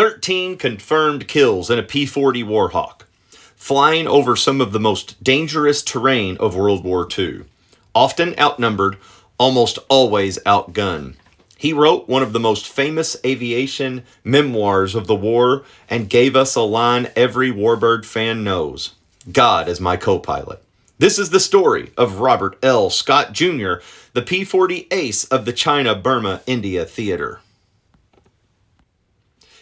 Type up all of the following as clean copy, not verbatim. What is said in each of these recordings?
13 confirmed kills in a P-40 Warhawk, flying over some of the most dangerous terrain of World War II. Often outnumbered, almost always outgunned. He wrote one of the most famous aviation memoirs of the war and gave us a line every Warbird fan knows: God is my co-pilot. This is the story of Robert L. Scott Jr., the P-40 ace of the China Burma India theater.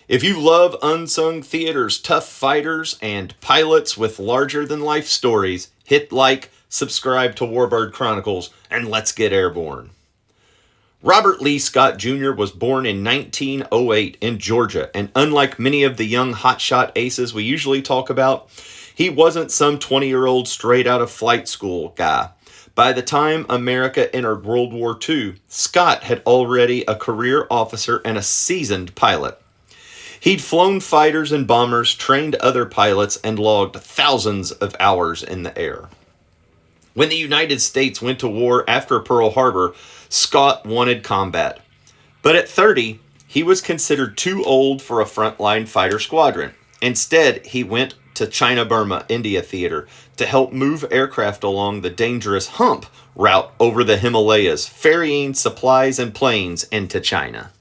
If you love unsung theater's tough fighters and pilots with larger-than-life stories, hit like, subscribe to Warbird Chronicles, and let's get airborne. Robert Lee Scott Jr. was born in 1908 in Georgia, and unlike many of the young hotshot aces we usually talk about, he wasn't some 20-year-old straight-out-of-flight school guy. By the time America entered World War II, Scott had already a career officer and a seasoned pilot. He'd flown fighters and bombers, trained other pilots, and logged thousands of hours in the air. When the United States went to war after Pearl Harbor, Scott wanted combat. But at 30, he was considered too old for a frontline fighter squadron. Instead, he went to China Burma India theater to help move aircraft along the dangerous hump route over the Himalayas, ferrying supplies and planes into China.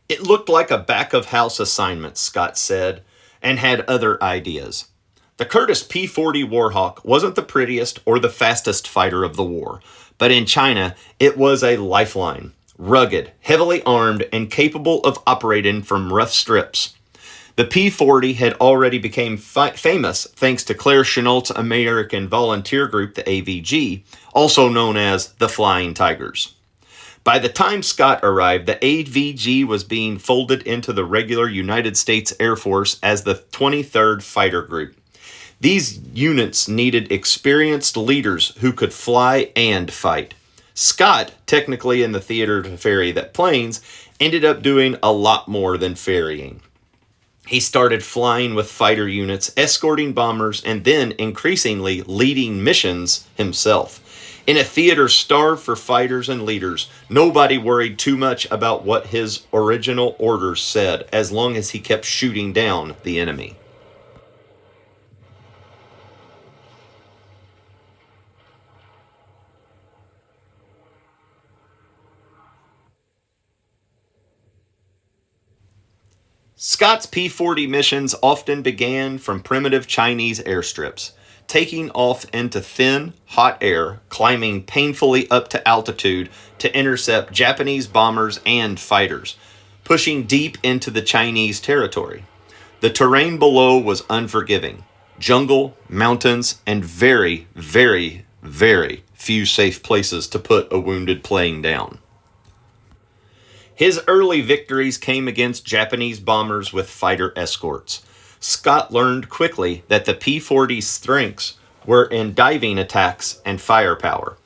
It looked like a back-of-house assignment, Scott said, and had other ideas. The Curtiss P-40 Warhawk wasn't the prettiest or the fastest fighter of the war, but in China, it was a lifeline, rugged, heavily armed, and capable of operating from rough strips. The P-40 had already become famous thanks to Claire Chennault's American volunteer group, the AVG, also known as the Flying Tigers. By the time Scott arrived, the AVG was being folded into the regular United States Air Force as the 23rd Fighter Group. These units needed experienced leaders who could fly and fight. Scott, technically in the theater to ferry that planes, ended up doing a lot more than ferrying. He started flying with fighter units, escorting bombers, and then increasingly leading missions himself. In a theater starved for fighters and leaders, nobody worried too much about what his original orders said, as long as he kept shooting down the enemy. Scott's P-40 missions often began from primitive Chinese airstrips, taking off into thin, hot air, climbing painfully up to altitude to intercept Japanese bombers and fighters, pushing deep into the Chinese territory. The terrain below was unforgiving: jungle, mountains, and very, very, very few safe places to put a wounded plane down. His early victories came against Japanese bombers with fighter escorts. Scott learned quickly that the P-40's strengths were in diving attacks and firepower.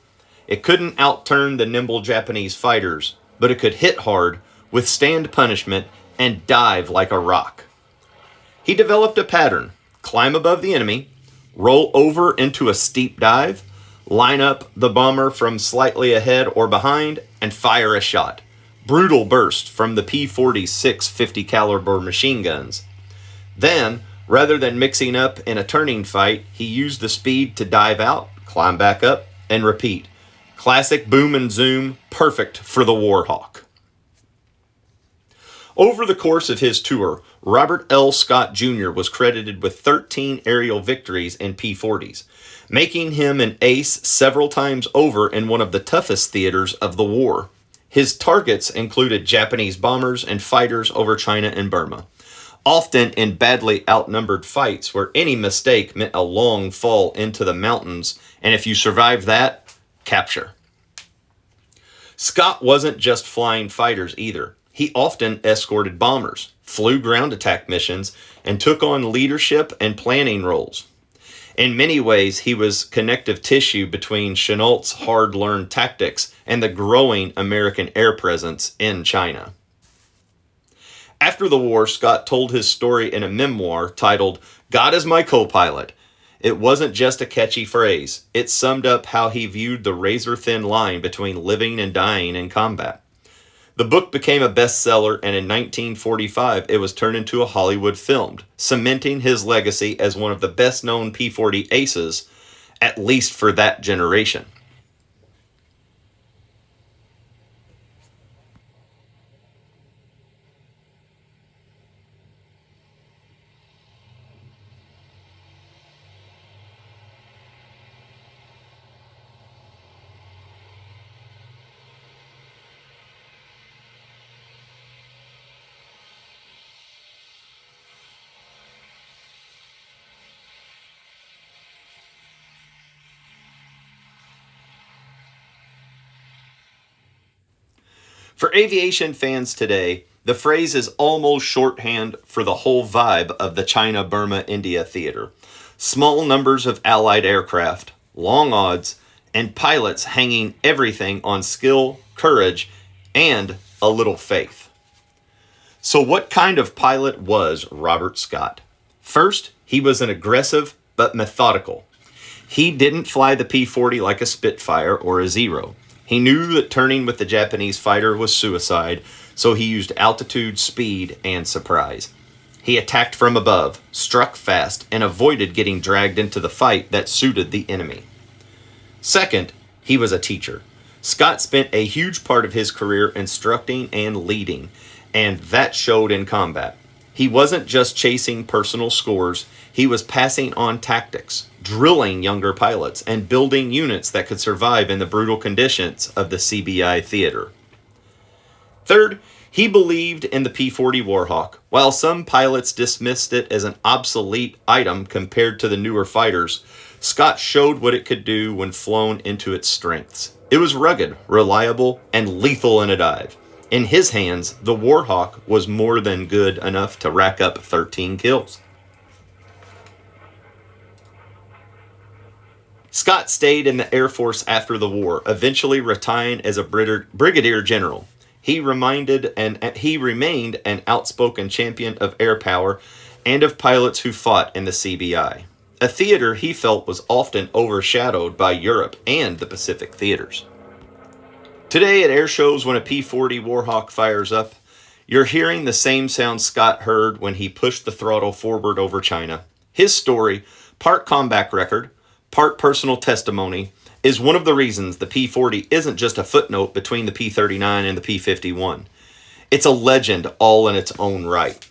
It couldn't outturn the nimble Japanese fighters, but it could hit hard, withstand punishment, and dive like a rock. He developed a pattern: climb above the enemy, roll over into a steep dive, line up the bomber from slightly ahead or behind, and fire a shot. Brutal burst from the P-40's 650 caliber machine guns. Then, rather than mixing up in a turning fight, he used the speed to dive out, climb back up, and repeat. Classic boom and zoom, perfect for the Warhawk. Over the course of his tour, Robert L. Scott Jr. was credited with 13 aerial victories in P-40s, making him an ace several times over in one of the toughest theaters of the war. His targets included Japanese bombers and fighters over China and Burma, often in badly outnumbered fights where any mistake meant a long fall into the mountains, and if you survived that, capture. Scott wasn't just flying fighters either. He often escorted bombers, flew ground attack missions, and took on leadership and planning roles. In many ways, he was connective tissue between Chennault's hard-learned tactics and the growing American air presence in China. After the war, Scott told his story in a memoir titled, God is my co-pilot. It wasn't just a catchy phrase. It summed up how he viewed the razor-thin line between living and dying in combat. The book became a bestseller, and in 1945 it was turned into a Hollywood film, cementing his legacy as one of the best-known P-40 aces, at least for that generation. For aviation fans today, the phrase is almost shorthand for the whole vibe of the China Burma India theater. Small numbers of Allied aircraft, long odds, and pilots hanging everything on skill, courage, and a little faith. So, what kind of pilot was Robert Scott? First, he was an aggressive but methodical. He didn't fly the P-40 like a Spitfire or a Zero. He knew that turning with the Japanese fighter was suicide, so he used altitude, speed, and surprise. He attacked from above, struck fast, and avoided getting dragged into the fight that suited the enemy. Second, he was a teacher. Scott spent a huge part of his career instructing and leading, and that showed in combat. He wasn't just chasing personal scores, he was passing on tactics, drilling younger pilots, and building units that could survive in the brutal conditions of the CBI theater. Third, he believed in the P-40 Warhawk. While some pilots dismissed it as an obsolete item compared to the newer fighters, Scott showed what it could do when flown into its strengths. It was rugged, reliable, and lethal in a dive. In his hands, the Warhawk was more than good enough to rack up 13 kills. Scott stayed in the Air Force after the war, eventually retiring as a brigadier general. He remained an outspoken champion of air power and of pilots who fought in the CBI, a theater he felt was often overshadowed by Europe and the Pacific theaters. Today at air shows, when a P-40 Warhawk fires up, you're hearing the same sound Scott heard when he pushed the throttle forward over China. His story, part combat record, part personal testimony, is one of the reasons the P-40 isn't just a footnote between the P-39 and the P-51. It's a legend all in its own right.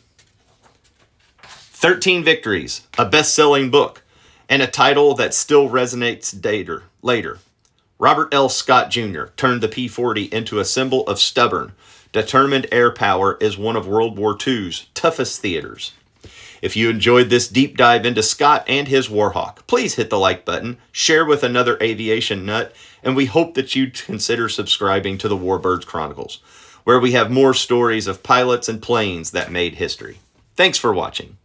13 Victories, a best-selling book, and a title that still resonates later. Robert L. Scott Jr. turned the P-40 into a symbol of stubborn, determined air power as one of World War II's toughest theaters. If you enjoyed this deep dive into Scott and his Warhawk, please hit the like button, share with another aviation nut, and we hope that you'd consider subscribing to the Warbirds Chronicles, where we have more stories of pilots and planes that made history. Thanks for watching.